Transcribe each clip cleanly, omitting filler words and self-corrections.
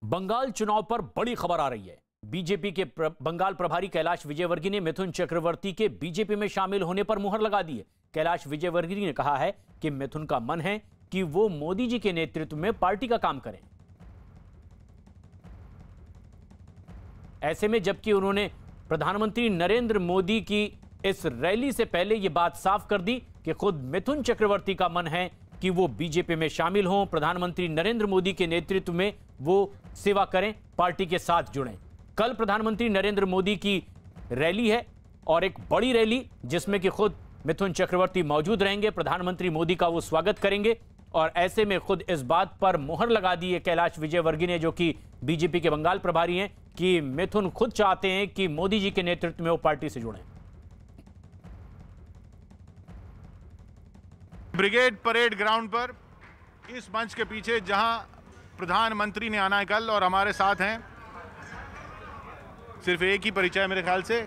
बंगाल चुनाव पर बड़ी खबर आ रही है। बीजेपी के बंगाल प्रभारी कैलाश विजयवर्गीय ने मिथुन चक्रवर्ती के बीजेपी में शामिल होने पर मुहर लगा दी है। कैलाश विजयवर्गीय ने कहा है कि मिथुन का मन है कि वो मोदी जी के नेतृत्व में पार्टी का काम करें। ऐसे में जबकि उन्होंने प्रधानमंत्री नरेंद्र मोदी की इस रैली से पहले यह बात साफ कर दी कि खुद मिथुन चक्रवर्ती का मन है कि वो बीजेपी में शामिल हों, प्रधानमंत्री नरेंद्र मोदी के नेतृत्व में वो सेवा करें, पार्टी के साथ जुड़ें। कल प्रधानमंत्री नरेंद्र मोदी की रैली है और एक बड़ी रैली जिसमें कि खुद मिथुन चक्रवर्ती मौजूद रहेंगे। प्रधानमंत्री मोदी का वो स्वागत करेंगे और ऐसे में खुद इस बात पर मुहर लगा दी है कैलाश विजयवर्गीय ने, जो कि बीजेपी के बंगाल प्रभारी हैं, कि मिथुन खुद चाहते हैं कि मोदी जी के नेतृत्व में वो पार्टी से जुड़ें। ब्रिगेड परेड ग्राउंड पर इस मंच के पीछे जहां प्रधानमंत्री ने आना है कल और हमारे साथ हैं, सिर्फ एक ही परिचय है मेरे ख्याल से,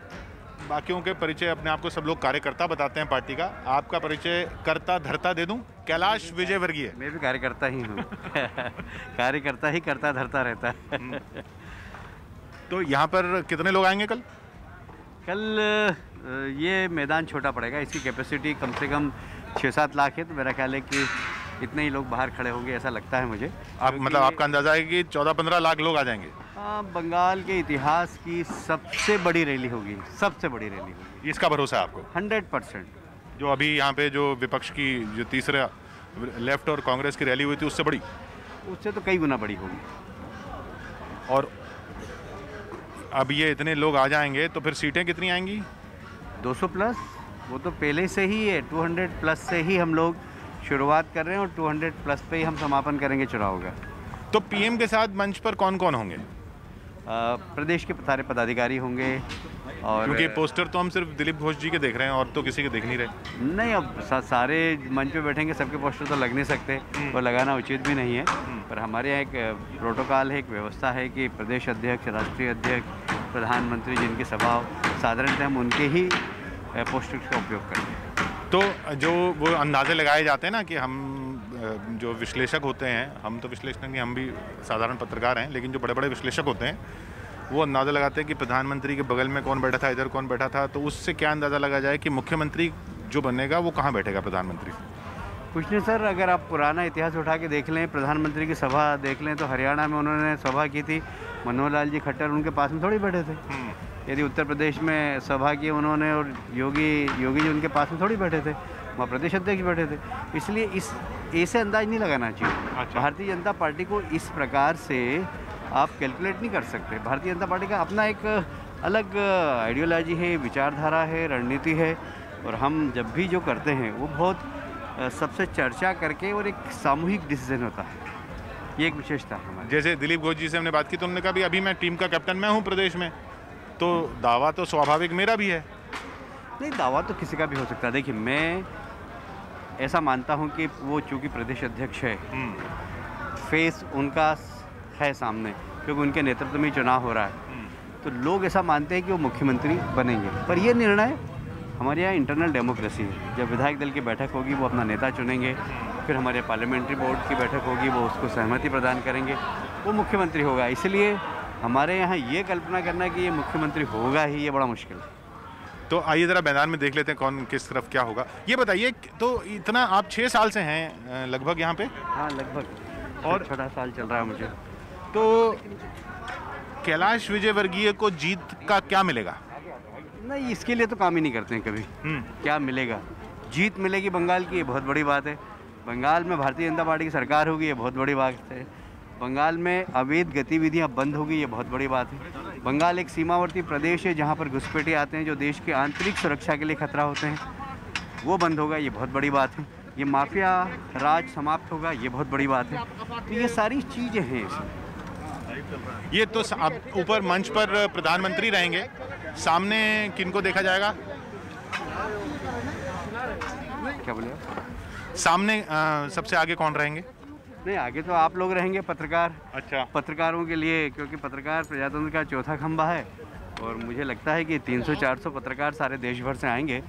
बाकियों के परिचय अपने आप को सब लोग कार्यकर्ता बताते हैं पार्टी का। आपका परिचय करता धरता दे दूं? कैलाश विजयवर्गीय। मैं भी कार्यकर्ता ही हूँ। कार्यकर्ता ही करता धरता रहता है। तो यहाँ पर कितने लोग आएंगे कल? कल ये मैदान छोटा पड़ेगा, इसकी कैपेसिटी कम से कम 6-7 लाख है, तो मेरा ख्याल है कि इतने ही लोग बाहर खड़े होंगे ऐसा लगता है मुझे। आप मतलब आपका अंदाजा है कि 14-15 लाख लोग आ जाएंगे? हाँ, बंगाल के इतिहास की सबसे बड़ी रैली होगी, सबसे बड़ी रैली होगी। इसका भरोसा है आपको? 100%। जो अभी यहाँ पे जो विपक्ष की जो तीसरा लेफ्ट और कांग्रेस की रैली हुई थी उससे बड़ी? उससे तो कई गुना बड़ी होगी। और अब ये इतने लोग आ जाएंगे तो फिर सीटें कितनी आएंगी? 200 प्लस। वो तो पहले से ही है, 200 प्लस से ही हम लोग शुरुआत कर रहे हैं और 200 प्लस पे ही हम समापन करेंगे चुनाव का। तो पीएम के साथ मंच पर कौन कौन होंगे? प्रदेश के सारे पदाधिकारी होंगे और क्योंकि पोस्टर तो हम सिर्फ दिलीप घोष जी के देख रहे हैं और तो किसी के देख नहीं रहे। नहीं, अब सारे मंच पे बैठेंगे, सबके पोस्टर तो लग नहीं सकते और लगाना उचित भी नहीं है। पर हमारे यहाँ एक प्रोटोकॉल है, एक व्यवस्था है कि प्रदेश अध्यक्ष, राष्ट्रीय अध्यक्ष, प्रधानमंत्री जिनकी सभा साधारणतः हम उनके ही पोस्टर्स का उपयोग करते हैं। तो जो वो अंदाजे लगाए जाते हैं ना कि हम जो विश्लेषक होते हैं, हम तो विश्लेषक नहीं, हम भी साधारण पत्रकार हैं, लेकिन जो बड़े बड़े विश्लेषक होते हैं वो अंदाज़ा लगाते हैं कि प्रधानमंत्री के बगल में कौन बैठा था, इधर कौन बैठा था, तो उससे क्या अंदाज़ा लगा जाए कि मुख्यमंत्री जो बनेगा वो कहाँ बैठेगा प्रधानमंत्री? कुछ नहीं सर, अगर आप पुराना इतिहास उठा के देख लें, प्रधानमंत्री की सभा देख लें, तो हरियाणा में उन्होंने सभा की थी, मनोहर लाल जी खट्टर उनके पास में थोड़ी बैठे थे। यदि उत्तर प्रदेश में सभा की उन्होंने और योगी जी उनके पास में थोड़ी बैठे थे, वहाँ प्रदेश अध्यक्ष बैठे थे। इसलिए इस ऐसे अंदाज नहीं लगाना चाहिए। अच्छा। भारतीय जनता पार्टी को इस प्रकार से आप कैलकुलेट नहीं कर सकते। भारतीय जनता पार्टी का अपना एक अलग आइडियोलॉजी है, विचारधारा है, रणनीति है, और हम जब भी जो करते हैं वो बहुत सबसे चर्चा करके और एक सामूहिक डिसीजन होता है। ये एक विशेषता है हमारी। जैसे दिलीप घोष जी से हमने बात की तो उन्होंने कहा भी अभी मैं टीम का कैप्टन मैं हूँ प्रदेश में, तो दावा तो स्वाभाविक मेरा भी है। नहीं, दावा तो किसी का भी हो सकता है। देखिए, मैं ऐसा मानता हूं कि वो चूँकि प्रदेश अध्यक्ष है, फेस उनका है सामने, क्योंकि उनके नेतृत्व में चुनाव हो रहा है, तो लोग ऐसा मानते हैं कि वो मुख्यमंत्री बनेंगे। पर ये निर्णय हमारे यहाँ इंटरनल डेमोक्रेसी है। जब विधायक दल की बैठक होगी वो अपना नेता चुनेंगे, फिर हमारे पार्लियामेंट्री बोर्ड की बैठक होगी, वो उसको सहमति प्रदान करेंगे, वो मुख्यमंत्री होगा। इसलिए हमारे यहाँ ये कल्पना करना कि ये मुख्यमंत्री होगा ही, ये बड़ा मुश्किल है। तो आइए ज़रा मैदान में देख लेते हैं कौन किस तरफ क्या होगा। ये बताइए, तो इतना आप 6 साल से हैं लगभग यहाँ पे? हाँ, लगभग और 6 साल चल रहा है मुझे। तो कैलाश विजयवर्गीय को जीत का क्या मिलेगा? नहीं, इसके लिए तो काम ही नहीं करते हैं कभी। क्या मिलेगा? जीत मिलेगी बंगाल की, ये बहुत बड़ी बात है। बंगाल में भारतीय जनता पार्टी की सरकार होगी, ये बहुत बड़ी बात है। बंगाल में अवैध गतिविधियां बंद होगी, ये बहुत बड़ी बात है। बंगाल एक सीमावर्ती प्रदेश है जहां पर घुसपैठिए आते हैं जो देश के आंतरिक सुरक्षा के लिए खतरा होते हैं, वो बंद होगा, ये बहुत बड़ी बात है। ये माफिया राज समाप्त होगा, ये बहुत बड़ी बात है। तो ये सारी चीज़ें हैं इसमें। ये तो अब ऊपर मंच पर प्रधानमंत्री रहेंगे, सामने किनको देखा जाएगा? क्या बोले? सामने सबसे आगे कौन रहेंगे? नहीं, आगे तो आप लोग रहेंगे, पत्रकार। अच्छा। पत्रकारों के लिए, क्योंकि पत्रकार प्रजातंत्र का चौथा खंभा है, और मुझे लगता है कि 300-400 पत्रकार सारे देश भर से आएंगे,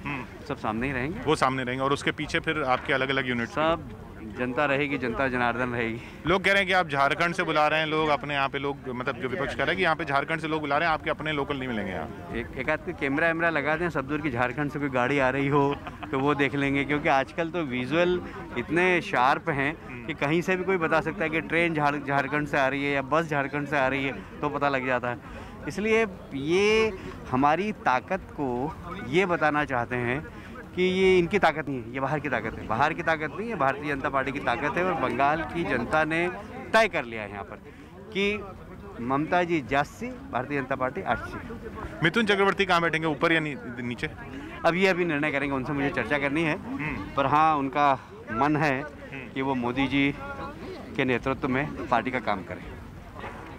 सब सामने ही रहेंगे। वो सामने रहेंगे और उसके पीछे फिर आपके अलग अलग यूनिट? सब जनता रहेगी, जनता जनार्दन रहेगी। लोग कह रहे हैं कि आप झारखंड से बुला रहे हैं लोग अपने यहाँ पे, लोग मतलब जो विपक्ष कह रहे हैं कि यहाँ पे झारखंड से लोग बुला रहे हैं, आपके अपने लोकल नहीं मिलेंगे यहाँ। एक आध कोई कैमरा वैमरा लगा दें सब दूर की, झारखंड से कोई गाड़ी आ रही हो तो वो देख लेंगे, क्योंकि आजकल तो विजुअल इतने शार्प हैं कि कहीं से भी कोई बता सकता है कि ट्रेन झारखंड से आ रही है या बस झारखंड से आ रही है, तो पता लग जाता है। इसलिए ये हमारी ताकत को ये बताना चाहते हैं कि ये इनकी ताकत नहीं है, ये बाहर की ताकत है। बाहर की ताकत नहीं है, भारतीय जनता पार्टी की ताकत है। और बंगाल की जनता ने तय कर लिया है यहाँ पर कि ममता जी 80, भारतीय जनता पार्टी 80। मिथुन चक्रवर्ती कहाँ बैठेंगे, ऊपर या नीचे? अब ये अभी निर्णय करेंगे, उनसे मुझे चर्चा करनी है। पर हाँ, उनका मन है कि वो मोदी जी के नेतृत्व में पार्टी का काम करें।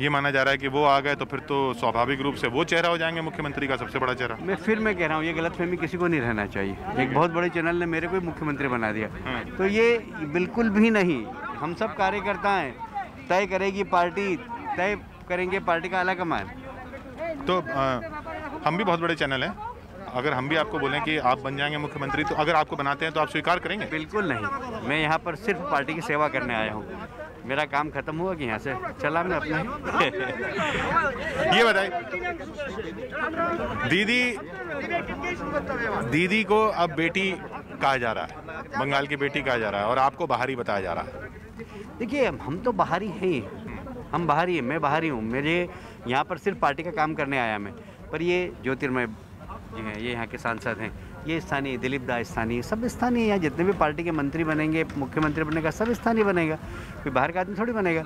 ये माना जा रहा है कि वो आ गए तो फिर तो स्वाभाविक रूप से वो चेहरा हो जाएंगे, मुख्यमंत्री का सबसे बड़ा चेहरा। मैं कह रहा हूँ, ये गलतफहमी किसी को नहीं रहना चाहिए। एक बहुत बड़े चैनल ने मेरे को ही मुख्यमंत्री बना दिया, तो ये बिल्कुल भी नहीं। हम सब कार्यकर्ता हैं, तय करेगी पार्टी, तय करेंगे पार्टी का आला कमान। तो हम भी बहुत बड़े चैनल हैं, अगर हम भी आपको बोलें कि आप बन जाएंगे मुख्यमंत्री, तो अगर आपको बनाते हैं तो आप स्वीकार करेंगे? बिल्कुल नहीं, मैं यहाँ पर सिर्फ पार्टी की सेवा करने आया हूँ। मेरा काम खत्म हुआ कि यहाँ से चला मैं अपने। ये बताइए, दीदी को अब बेटी कहा जा रहा है, बंगाल की बेटी कहा जा रहा है, और आपको बाहरी बताया जा रहा है। देखिए, हम तो बाहरी हैं, हम बाहरी हैं, मैं बाहरी हूँ। मेरे यहाँ पर सिर्फ पार्टी का काम करने आया मैं। पर ये ज्योतिर्मय जी हैं, ये यहाँ के सांसद हैं, ये स्थानीय, दिलीप दा स्थानीय, सब स्थानीय। यहाँ जितने भी पार्टी के मंत्री बनेंगे, मुख्यमंत्री बनेगा, सब स्थानीय बनेगा, कोई बाहर का आदमी थोड़ी बनेगा।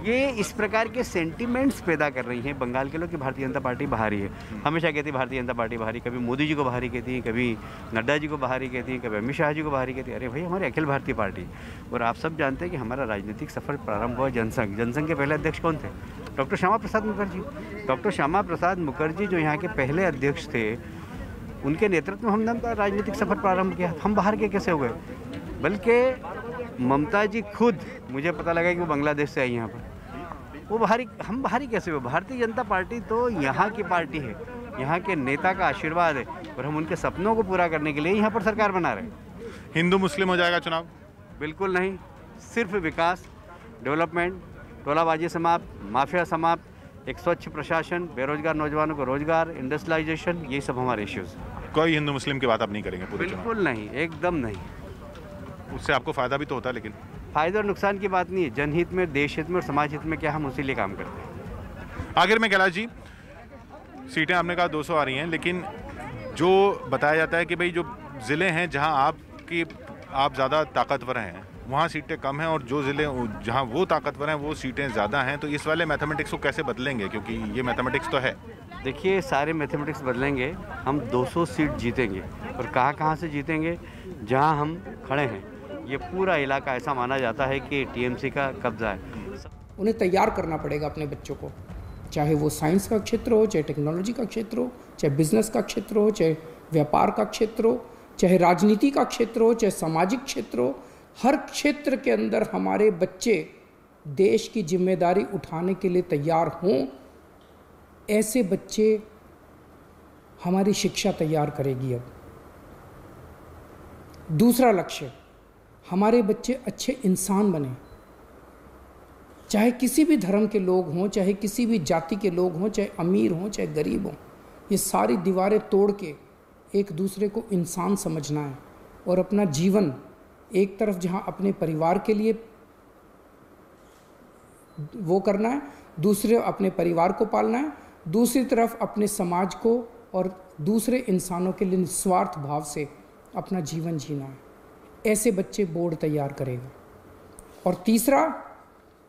ये इस प्रकार के सेंटिमेंट्स पैदा कर रही हैं बंगाल के लोग कि भारतीय जनता पार्टी बाहरी है। हमेशा कहती है भारतीय जनता पार्टी बाहरी, कभी मोदी जी को बाहरी कहती है, कभी नड्डा जी को बाहरी कहती है, कभी अमित शाह जी को बाहरी कहती है। अरे भाई, हमारी अखिल भारतीय पार्टी। और आप सब जानते हैं कि हमारा राजनीतिक सफर प्रारंभ हुआ जनसंघ। जनसंघ के पहले अध्यक्ष कौन थे? डॉक्टर श्यामा प्रसाद मुखर्जी। डॉक्टर श्यामा प्रसाद मुखर्जी जो यहाँ के पहले अध्यक्ष थे, उनके नेतृत्व में हमने राजनीतिक सफर प्रारंभ किया। हम बाहर के कैसे हो गए? बल्कि ममता जी खुद, मुझे पता लगा कि वो बांग्लादेश से आई यहाँ पर। वो बाहरी, हम बाहरी कैसे हुए? भारतीय जनता पार्टी तो यहाँ की पार्टी है, यहाँ के नेता का आशीर्वाद है, और हम उनके सपनों को पूरा करने के लिए यहाँ पर सरकार बना रहे हैं। हिंदू मुस्लिम हो जाएगा चुनाव? बिल्कुल नहीं, सिर्फ विकास, डेवलपमेंट, टोलाबाजी समाप्त, माफिया समाप्त, एक स्वच्छ प्रशासन, बेरोजगार नौजवानों को रोजगार, इंडस्ट्रियलाइजेशन, ये सब हमारे इश्यूज। कोई हिंदू मुस्लिम की बात आप नहीं करेंगे पूरे चुनाव? बिल्कुल नहीं, एकदम नहीं। उससे आपको फायदा भी तो होता है, लेकिन फायदा और नुकसान की बात नहीं है। जनहित में, देश हित में और समाज हित में क्या, हम उसी लिए काम करते हैं। आखिर में कैलाश जी, सीटें आपने कहा 200 आ रही हैं, लेकिन जो बताया जाता है कि भाई जो ज़िले हैं जहां आप ज़्यादा ताकतवर हैं, वहाँ सीटें कम हैं, और जो ज़िले जहाँ वो ताकतवर हैं वो सीटें ज़्यादा हैं। तो इस वाले मैथमेटिक्स को कैसे बदलेंगे, क्योंकि ये मैथमेटिक्स तो है। देखिए, सारे मैथमेटिक्स बदलेंगे, हम 200 सीट जीतेंगे। और कहाँ से जीतेंगे? जहाँ हम खड़े हैं, ये पूरा इलाका ऐसा माना जाता है कि टीएमसी का कब्जा है। उन्हें तैयार करना पड़ेगा अपने बच्चों को, चाहे वो साइंस का क्षेत्र हो, चाहे टेक्नोलॉजी का क्षेत्र हो, चाहे बिजनेस का क्षेत्र हो, चाहे व्यापार का क्षेत्र हो, चाहे राजनीति का क्षेत्र हो, चाहे सामाजिक क्षेत्र हो। हर क्षेत्र के अंदर हमारे बच्चे देश की जिम्मेदारी उठाने के लिए तैयार हों। ऐसे बच्चे हमारी शिक्षा तैयार करेगी। अब दूसरा लक्ष्य, हमारे बच्चे अच्छे इंसान बने, चाहे किसी भी धर्म के लोग हों, चाहे किसी भी जाति के लोग हों, चाहे अमीर हों, चाहे गरीब हों। ये सारी दीवारें तोड़ के एक दूसरे को इंसान समझना है, और अपना जीवन एक तरफ जहाँ अपने परिवार के लिए वो करना है, दूसरे अपने परिवार को पालना है, दूसरी तरफ अपने समाज को और दूसरे इंसानों के लिए निस्वार्थ भाव से अपना जीवन जीना है। ऐसे बच्चे बोर्ड तैयार करेगा। और तीसरा,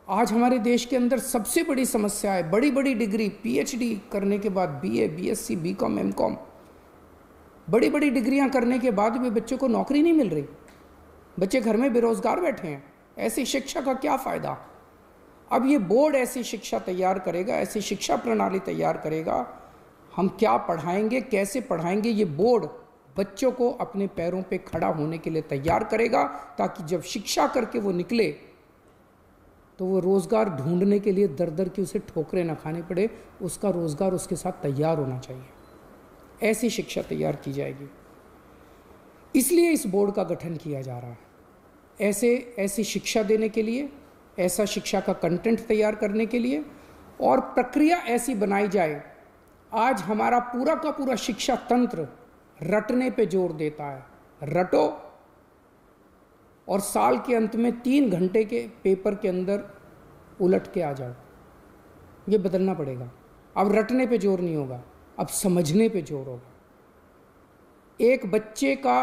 आज हमारे देश के अंदर सबसे बड़ी समस्या है, बड़ी बड़ी डिग्री, पीएचडी करने के बाद, बीए, बीएससी, बीकॉम, एमकॉम, बड़ी बड़ी डिग्रियां करने के बाद भी बच्चों को नौकरी नहीं मिल रही। बच्चे घर में बेरोजगार बैठे हैं। ऐसी शिक्षा का क्या फ़ायदा? अब ये बोर्ड ऐसी शिक्षा तैयार करेगा, ऐसी शिक्षा प्रणाली तैयार करेगा। हम क्या पढ़ाएंगे, कैसे पढ़ाएंगे, ये बोर्ड बच्चों को अपने पैरों पे खड़ा होने के लिए तैयार करेगा, ताकि जब शिक्षा करके वो निकले तो वो रोज़गार ढूंढने के लिए दर दर की उसे ठोकरें ना खानी पड़े। उसका रोज़गार उसके साथ तैयार होना चाहिए। ऐसी शिक्षा तैयार की जाएगी। इसलिए इस बोर्ड का गठन किया जा रहा है। ऐसी शिक्षा देने के लिए, ऐसा शिक्षा का कंटेंट तैयार करने के लिए, और प्रक्रिया ऐसी बनाई जाए। आज हमारा पूरा का पूरा शिक्षा तंत्र रटने पे जोर देता है, रटो और साल के अंत में 3 घंटे के पेपर के अंदर उलट के आ जाओ। ये बदलना पड़ेगा। अब रटने पे जोर नहीं होगा, अब समझने पे जोर होगा। एक बच्चे का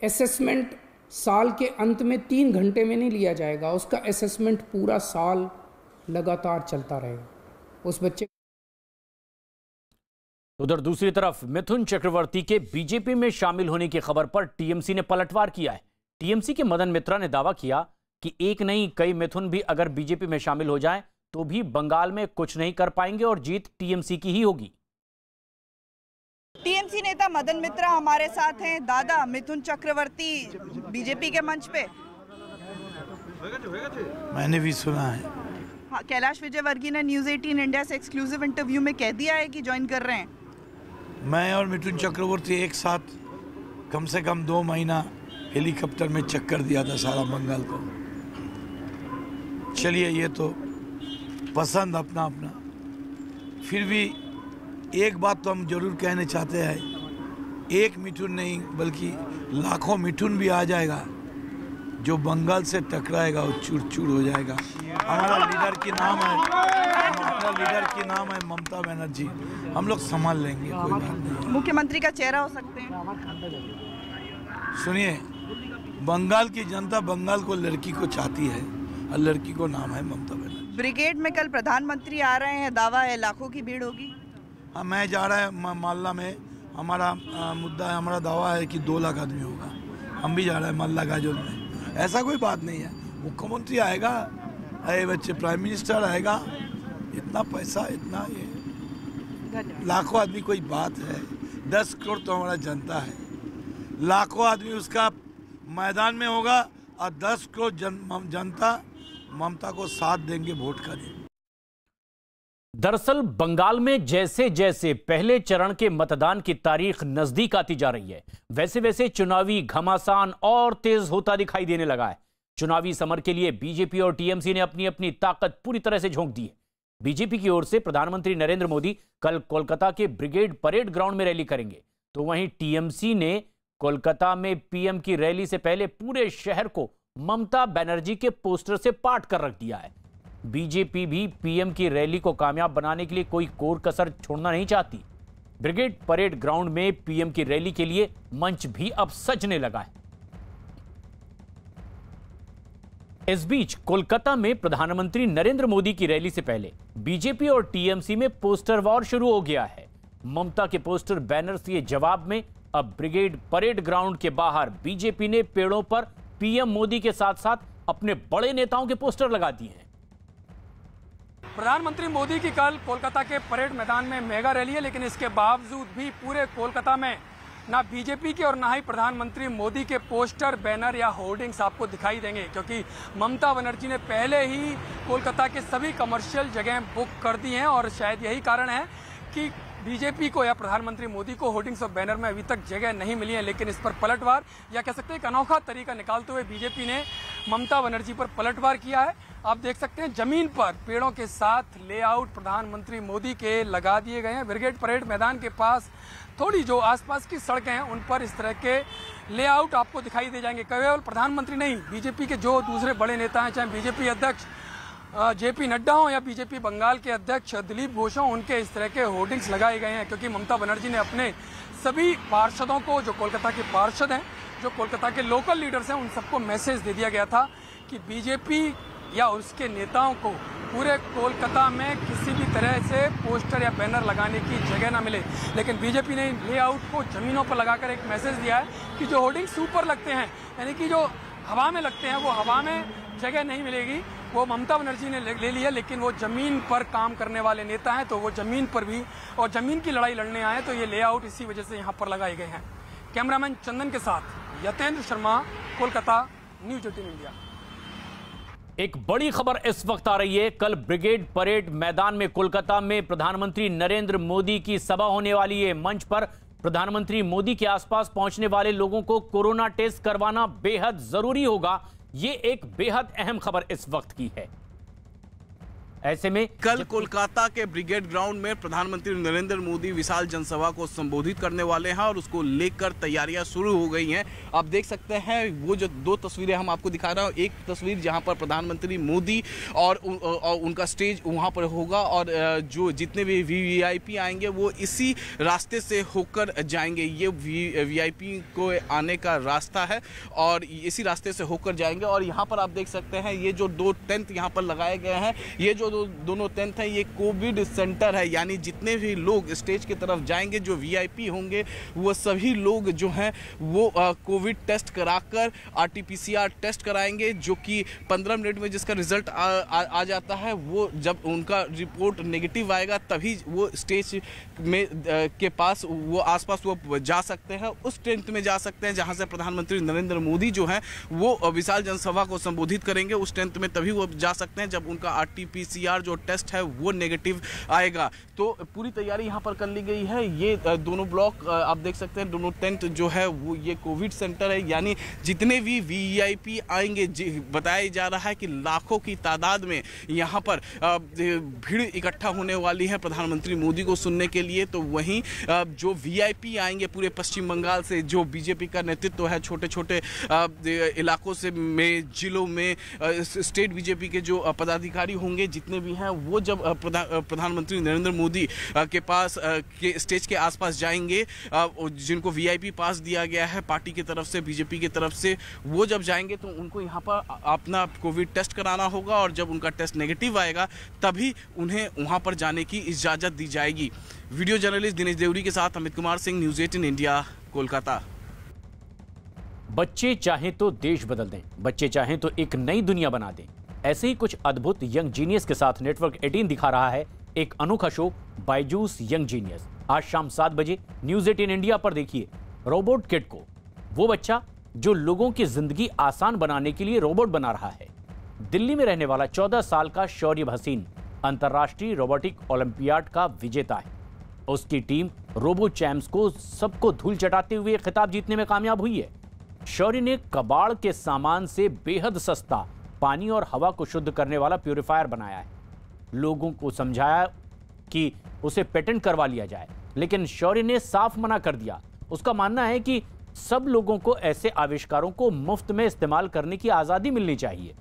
असेसमेंट साल के अंत में 3 घंटे में नहीं लिया जाएगा, उसका असेसमेंट पूरा साल लगातार चलता रहेगा। उस बच्चे उधर दूसरी तरफ मिथुन चक्रवर्ती के बीजेपी में शामिल होने की खबर पर टीएमसी ने पलटवार किया है। टीएमसी के मदन मित्रा ने दावा किया कि एक नहीं कई मिथुन भी अगर बीजेपी में शामिल हो जाएं तो भी बंगाल में कुछ नहीं कर पाएंगे और जीत टीएमसी की ही होगी। टीएमसी नेता मदन मित्रा हमारे साथ हैं। दादा, मिथुन चक्रवर्ती बीजेपी के मंच पे मैंने भी सुना है। हाँ, कैलाश विजयवर्गीय ने न्यूज़ 18 इंडिया से एक्सक्लूसिव इंटरव्यू में कह दिया है कि ज्वाइन कर रहे हैं। मैं और मिथुन चक्रवर्ती एक साथ कम से कम 2 महीना हेलीकॉप्टर में चक्कर दिया था सारा बंगाल को। चलिए, ये तो पसंद अपना अपना। फिर भी एक बात तो हम जरूर कहना चाहते हैं, एक मिथुन नहीं बल्कि लाखों मिथुन भी आ जाएगा, जो बंगाल से टकराएगा वो चूर चूर हो जाएगा। हमारा लीडर की नाम है ममता बनर्जी। हम लोग संभाल लेंगे, कोई बात नहीं। मुख्यमंत्री का चेहरा हो सकते हैं। सुनिए, बंगाल की जनता बंगाल को लड़की को चाहती है और लड़की को नाम है ममता बनर्जी। ब्रिगेड में कल प्रधानमंत्री आ रहे हैं, दावा है लाखों की भीड़ होगी। हाँ, मैं जा रहा है मालदा में। हमारा मुद्दा है, हमारा दावा है कि 2 लाख आदमी होगा। हम भी जा रहे हैं मालदा गाजोल में। ऐसा कोई बात नहीं है। मुख्यमंत्री आएगा, अरे बच्चे प्राइम मिनिस्टर आएगा, इतना पैसा, इतना ये लाखों आदमी कोई बात है। 10 करोड़ तो हमारा जनता है, लाखों आदमी उसका मैदान में होगा और 10 करोड़ जनता ममता को साथ देंगे वोट का दिन। दरअसल बंगाल में जैसे जैसे पहले चरण के मतदान की तारीख नजदीक आती जा रही है, वैसे वैसे चुनावी घमासान और तेज होता दिखाई देने लगा है। चुनावी समर के लिए बीजेपी और टीएमसी ने अपनी अपनी ताकत पूरी तरह से झोंक दी है। बीजेपी की ओर से प्रधानमंत्री नरेंद्र मोदी कल कोलकाता के ब्रिगेड परेड ग्राउंड में रैली करेंगे, तो वहीं टीएमसी ने कोलकाता में पीएम की रैली से पहले पूरे शहर को ममता बनर्जी के पोस्टर से पाट कर रख दिया है। बीजेपी भी पीएम की रैली को कामयाब बनाने के लिए कोई कोर कसर छोड़ना नहीं चाहती। ब्रिगेड परेड ग्राउंड में पीएम की रैली के लिए मंच भी अब सजने लगा है। इस बीच कोलकाता में प्रधानमंत्री नरेंद्र मोदी की रैली से पहले बीजेपी और टीएमसी में पोस्टर वॉर शुरू हो गया है। ममता के पोस्टर बैनर्स के जवाब में अब ब्रिगेड परेड ग्राउंड के बाहर बीजेपी ने पेड़ों पर पीएम मोदी के साथ साथ अपने बड़े नेताओं के पोस्टर लगा दिए हैं। प्रधानमंत्री मोदी की कल कोलकाता के परेड मैदान में मेगा रैली है, लेकिन इसके बावजूद भी पूरे कोलकाता में ना बीजेपी के और ना ही प्रधानमंत्री मोदी के पोस्टर, बैनर या होर्डिंग्स आपको दिखाई देंगे, क्योंकि ममता बनर्जी ने पहले ही कोलकाता के सभी कमर्शियल जगह बुक कर दी हैं और शायद यही कारण है कि बीजेपी को या प्रधानमंत्री मोदी को होर्डिंग्स और बैनर में अभी तक जगह नहीं मिली है। लेकिन इस पर पलटवार या कह सकते हैं एक अनोखा तरीका निकालते हुए बीजेपी ने ममता बनर्जी पर पलटवार किया है। आप देख सकते हैं जमीन पर पेड़ों के साथ लेआउट प्रधानमंत्री मोदी के लगा दिए गए हैं। ब्रिगेड परेड मैदान के पास थोड़ी जो आसपास की सड़कें हैं उन पर इस तरह के लेआउट आपको दिखाई दे जाएंगे। केवल प्रधानमंत्री नहीं, बीजेपी के जो दूसरे बड़े नेता हैं, चाहे बीजेपी अध्यक्ष जेपी नड्डा हो या बीजेपी बंगाल के अध्यक्ष दिलीप घोष हों, उनके इस तरह के होर्डिंग्स लगाए गए हैं, क्योंकि ममता बनर्जी ने अपने सभी पार्षदों को, जो कोलकाता के पार्षद हैं, जो कोलकाता के लोकल लीडर्स हैं, उन सबको मैसेज दे दिया गया था कि बीजेपी या उसके नेताओं को पूरे कोलकाता में किसी भी तरह से पोस्टर या बैनर लगाने की जगह ना मिले। लेकिन बीजेपी ने लेआउट को जमीनों पर लगाकर एक मैसेज दिया है कि जो होर्डिंग्स ऊपर लगते हैं, यानी कि जो हवा में लगते हैं, वो हवा में जगह नहीं मिलेगी, वो ममता बनर्जी ने ले लिया। लेकिन वो जमीन पर काम करने वाले नेता हैं, तो वो जमीन पर भी और जमीन की लड़ाई लड़ने आए, तो ये लेआउट इसी वजह से यहाँ पर लगाए गए हैं। कैमरामैन चंदन के साथ यतेंद्र शर्मा, कोलकाता, न्यूज़ 18 इंडिया। एक बड़ी खबर इस वक्त आ रही है। कल ब्रिगेड परेड मैदान में कोलकाता में प्रधानमंत्री नरेंद्र मोदी की सभा होने वाली है। मंच पर प्रधानमंत्री मोदी के आसपास पहुंचने वाले लोगों को कोरोना टेस्ट करवाना बेहद जरूरी होगा। ये एक बेहद अहम खबर इस वक्त की है। ऐसे में कल कोलकाता के ब्रिगेड ग्राउंड में प्रधानमंत्री नरेंद्र मोदी विशाल जनसभा को संबोधित करने वाले हैं और उसको लेकर तैयारियां शुरू हो गई हैं। आप देख सकते हैं वो जो दो तस्वीरें हम आपको दिखा रहा हूं, एक तस्वीर जहां पर प्रधानमंत्री मोदी और उनका स्टेज वहां पर होगा और जो जितने भी वीआईपी आएंगे वो इसी रास्ते से होकर जाएंगे। ये वीआईपी को आने का रास्ता है और इसी रास्ते से होकर जाएंगे। और यहाँ पर आप देख सकते हैं ये जो दो टेंट यहाँ पर लगाए गए हैं, ये जो दोनों टेंट हैं ये कोविड सेंटर है, यानी जितने भी लोग स्टेज की तरफ जाएंगे जो वीआईपी होंगे वो सभी लोग जो हैं वो कोविड टेस्ट कराकर आरटीपीसीआर टेस्ट कराएंगे, जो कि 15 मिनट में जिसका रिजल्ट आ जाता है। वो जब उनका रिपोर्ट नेगेटिव आएगा तभी वो स्टेज में के पास वो आसपास वो जा सकते हैं, उस टेंट में जा सकते हैं जहां से प्रधानमंत्री नरेंद्र मोदी जो हैं वो विशाल जनसभा को संबोधित करेंगे। उस टेंट में तभी वो जा सकते हैं जब उनका आरटीपीसीआर जो टेस्ट है वो नेगेटिव आएगा। तो पूरी तैयारी यहाँ पर कर ली गई है। ये दोनों ब्लॉक आप देख सकते हैं, दोनों टेंट जो है वो ये कोविड सेंटर है, यानी जितने भी वीआईपी आएंगे बताया जा रहा है कि लाखों की तादाद में यहाँ पर भीड़ इकट्ठा होने वाली है प्रधानमंत्री मोदी को सुनने के लिए। तो वहीं जो वीआईपी आएंगे पूरे पश्चिम बंगाल से, जो बीजेपी का नेतृत्व है, छोटे छोटे इलाकों से में जिलों में स्टेट बीजेपी के जो पदाधिकारी होंगे जितने भी हैं, वो जब प्रधानमंत्री नरेंद्र मोदी के पास के स्टेज के आसपास जाएंगे, जिनको वीआईपी पास दिया गया है पार्टी की तरफ से, बीजेपी की तरफ से, वो जब जाएंगे तो उनको यहाँ पर अपना कोविड टेस्ट कराना होगा और जब उनका टेस्ट नेगेटिव आएगा तभी उन्हें वहाँ पर जाने की इजाज़त दी जाएगी। वीडियो जर्नलिस्ट दिनेश देवरी के साथ अमित कुमार सिंह, न्यूज़ 18 इंडिया, कोलकाता। बच्चे चाहें तो देश बदल दें, बच्चे चाहें तो एक नई दुनिया बना दें। ऐसे ही कुछ अद्भुत यंग जीनियस के साथ नेटवर्क 18 दिखा रहा है एक अनोखा शो बायजूस यंग जीनियस। आज शाम 7 बजे न्यूज़ 18 इंडिया पर देखिए रोबोट किड को, वो बच्चा जो लोगों की जिंदगी आसान बनाने के लिए रोबोट बना रहा है। दिल्ली में रहने वाला 14 साल का शौर्य भसीन अंतर्राष्ट्रीय रोबोटिक ओलंपियाड का विजेता है। उसकी टीम रोबो चैम्प्स को सबको धूल चटाते हुए खिताब जीतने में कामयाब हुई है। शौर्य ने कबाड़ के सामान से बेहद सस्ता पानी और हवा को शुद्ध करने वाला प्यूरिफायर बनाया है। लोगों को समझाया कि उसे पेटेंट करवा लिया जाए, लेकिन शौर्य ने साफ मना कर दिया। उसका मानना है कि सब लोगों को ऐसे आविष्कारों को मुफ्त में इस्तेमाल करने की आज़ादी मिलनी चाहिए।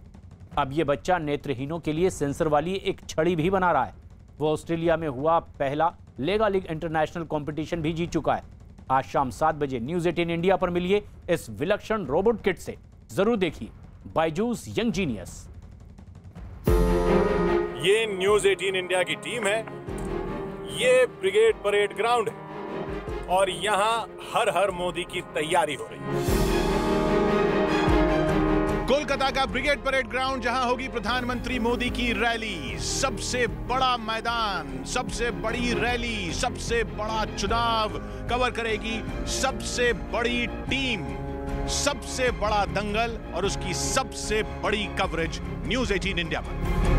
अब ये बच्चा नेत्रहीनों के लिए सेंसर वाली एक छड़ी भी बना रहा है। वो ऑस्ट्रेलिया में हुआ पहला लेगा लीग इंटरनेशनल कंपटीशन भी जीत चुका है। आज शाम 7 बजे न्यूज़ 18 इंडिया पर मिलिए इस विलक्षण रोबोट किट से। जरूर देखिए बायजूस यंग जीनियस। ये न्यूज़ 18 इंडिया की टीम है, ये ब्रिगेड परेड ग्राउंड है और यहां हर मोदी की तैयारी हो रही है। कोलकाता का ब्रिगेड परेड ग्राउंड, जहां होगी प्रधानमंत्री मोदी की रैली। सबसे बड़ा मैदान, सबसे बड़ी रैली, सबसे बड़ा चुनाव कवर करेगी सबसे बड़ी टीम, सबसे बड़ा दंगल और उसकी सबसे बड़ी कवरेज न्यूज़ 18 इंडिया पर।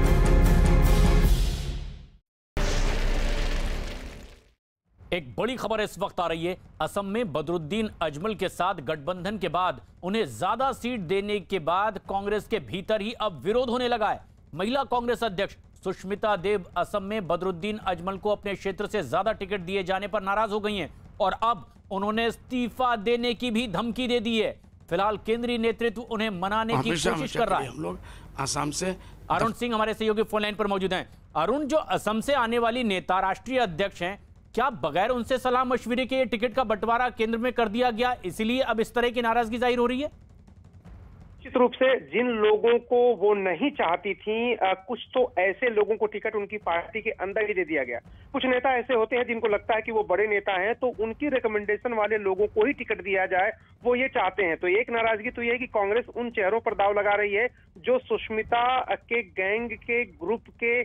एक बड़ी खबर इस वक्त आ रही है। असम में बदरुद्दीन अजमल के साथ गठबंधन के बाद उन्हें ज्यादा सीट देने के बाद कांग्रेस के भीतर ही अब विरोध होने लगा है। महिला कांग्रेस अध्यक्ष सुष्मिता देव असम में बदरुद्दीन अजमल को अपने क्षेत्र से ज्यादा टिकट दिए जाने पर नाराज हो गई हैं और अब उन्होंने इस्तीफा देने की भी धमकी दे दी है। फिलहाल केंद्रीय नेतृत्व उन्हें मनाने की कोशिश कर रहा है। हम लोग असम से अरुण सिंह हमारे सहयोगी फोन लाइन पर मौजूद हैं। अरुण, जो असम से आने वाली नेता राष्ट्रीय अध्यक्ष हैं, क्या बगैर उनसे सलाह मशविरे के टिकट का बंटवारा केंद्र में कर दिया गया, इसीलिए अब इस तरह की नाराजगी जाहिर हो रही है? निश्चित रूप से जिन लोगों को वो नहीं चाहती थी, कुछ तो ऐसे लोगों को टिकट उनकी पार्टी के अंदर ही दे दिया गया। कुछ नेता ऐसे होते हैं जिनको लगता है कि वो बड़े नेता हैं तो उनकी रिकमेंडेशन वाले लोगों को ही टिकट दिया जाए, वो ये चाहते हैं। तो एक नाराजगी तो ये है कि कांग्रेस उन चेहरों पर दाव लगा रही है जो सुष्मिता के गैंग के ग्रुप के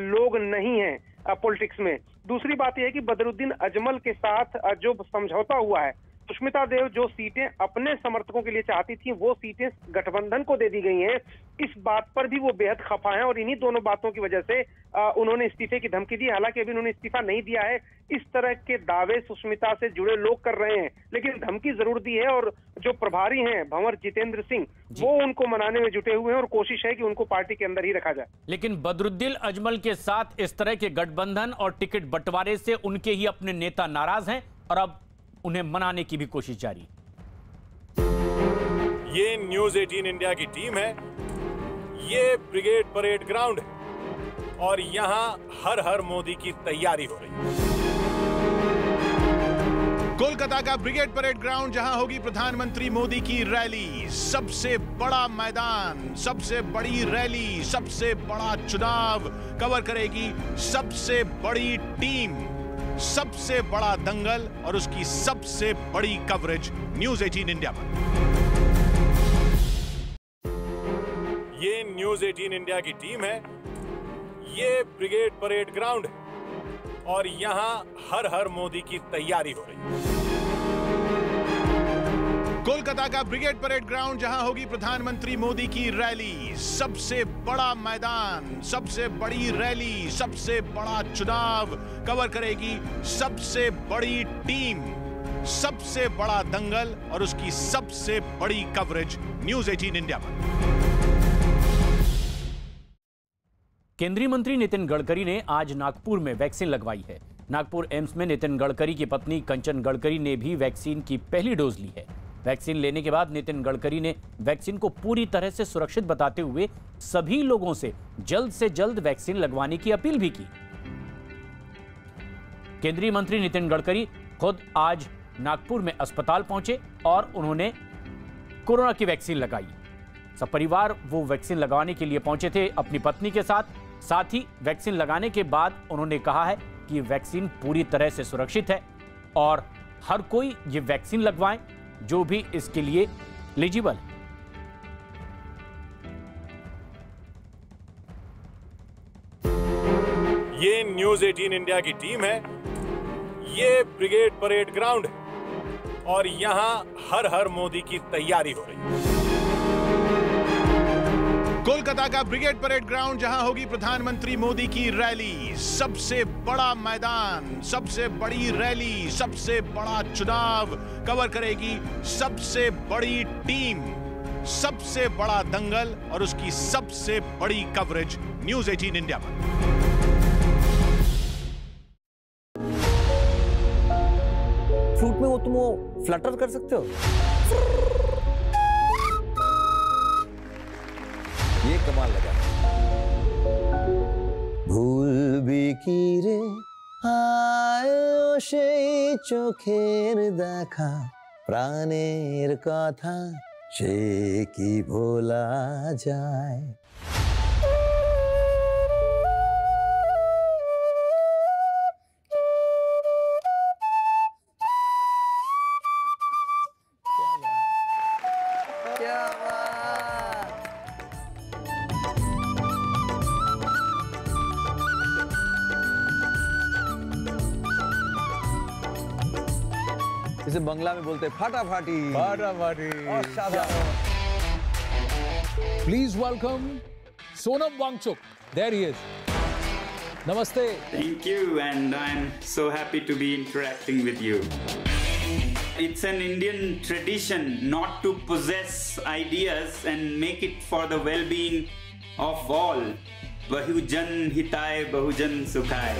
लोग नहीं हैं पॉलिटिक्स में। दूसरी बात यह है कि बदरुद्दीन अजमल के साथ जो समझौता हुआ है सुष्मिता देव जो सीटें अपने समर्थकों के लिए चाहती थी वो सीटें गठबंधन को दे दी गई हैं। इस बात पर भी वो बेहद खफा हैं और इन्हीं दोनों बातों की वजह से उन्होंने इस्तीफे की धमकी दी। हालांकि अभी उन्होंने इस्तीफा नहीं दिया है। इस तरह के दावे सुष्मिता से जुड़े लोग कर रहे हैं, लेकिन धमकी जरूर दी है। और जो प्रभारी हैं भंवर जितेंद्र सिंह, वो उनको मनाने में जुटे हुए हैं और कोशिश है कि उनको पार्टी के अंदर ही रखा जाए। लेकिन बदरुद्दीन अजमल के साथ इस तरह के गठबंधन और टिकट बंटवारे से उनके ही अपने नेता नाराज हैं और अब उन्हें मनाने की भी कोशिश जारी। ये न्यूज़ 18 इंडिया की टीम है, ये ब्रिगेड परेड ग्राउंड है और यहां हर हर मोदी की तैयारी हो रही है। कोलकाता का ब्रिगेड परेड ग्राउंड, जहां होगी प्रधानमंत्री मोदी की रैली। सबसे बड़ा मैदान, सबसे बड़ी रैली, सबसे बड़ा चुनाव कवर करेगी सबसे बड़ी टीम, सबसे बड़ा दंगल और उसकी सबसे बड़ी कवरेज न्यूज़ 18 इंडिया पर। ये न्यूज़ 18 इंडिया की टीम है, ये ब्रिगेड परेड ग्राउंड है और यहां हर हर मोदी की तैयारी हो रही है। कोलकाता का ब्रिगेड परेड ग्राउंड, जहां होगी प्रधानमंत्री मोदी की रैली। सबसे बड़ा मैदान, सबसे बड़ी रैली, सबसे बड़ा चुनाव कवर करेगी सबसे बड़ी टीम, सबसे बड़ा दंगल और उसकी सबसे बड़ी कवरेज न्यूज़ 18 इंडिया पर। केंद्रीय मंत्री नितिन गडकरी ने आज नागपुर में वैक्सीन लगवाई है। नागपुर एम्स में नितिन गडकरी की पत्नी कंचन गडकरी ने भी वैक्सीन की पहली डोज ली है। वैक्सीन लेने के बाद नितिन गडकरी ने वैक्सीन को पूरी तरह से सुरक्षित बताते हुए सभी लोगों से जल्द वैक्सीन लगवाने की अपील भी की। केंद्रीय मंत्री नितिन गडकरी खुद आज नागपुर में अस्पताल पहुंचे और उन्होंने कोरोना की वैक्सीन लगाई। सब परिवार वो वैक्सीन लगाने के लिए पहुंचे थे अपनी पत्नी के साथ ही वैक्सीन लगाने के बाद उन्होंने कहा है कि वैक्सीन पूरी तरह से सुरक्षित है और हर कोई ये वैक्सीन लगवाएं जो भी इसके लिए एलिजिबल है। ये न्यूज़ 18 इंडिया की टीम है, ये ब्रिगेड परेड ग्राउंड है और यहां हर हर मोदी की तैयारी हो रही है। कोलकाता का ब्रिगेड परेड ग्राउंड, जहां होगी प्रधानमंत्री मोदी की रैली। सबसे बड़ा मैदान, सबसे बड़ी रैली, सबसे बड़ा चुनाव कवर करेगी सबसे बड़ी टीम, सबसे बड़ा दंगल और उसकी सबसे बड़ी कवरेज न्यूज़ 18 इंडिया पर। फ्लूट में तुम फ्लटर कर सकते हो, ये कमाल लगा। भूल भी की रे आयो সেই চোখের দেখা প্রাণের কথা সে কি ভোলা যায়। इसे बंगला में बोलते फाटाफाटी। Please welcome Sonam Wangchuk. There he is. Namaste. Thank you, and I'm so happy to be interacting with you. It's an Indian tradition not to possess ideas and make it for the well-being of all. Bahujan Hitai, Bahujan Sukhai.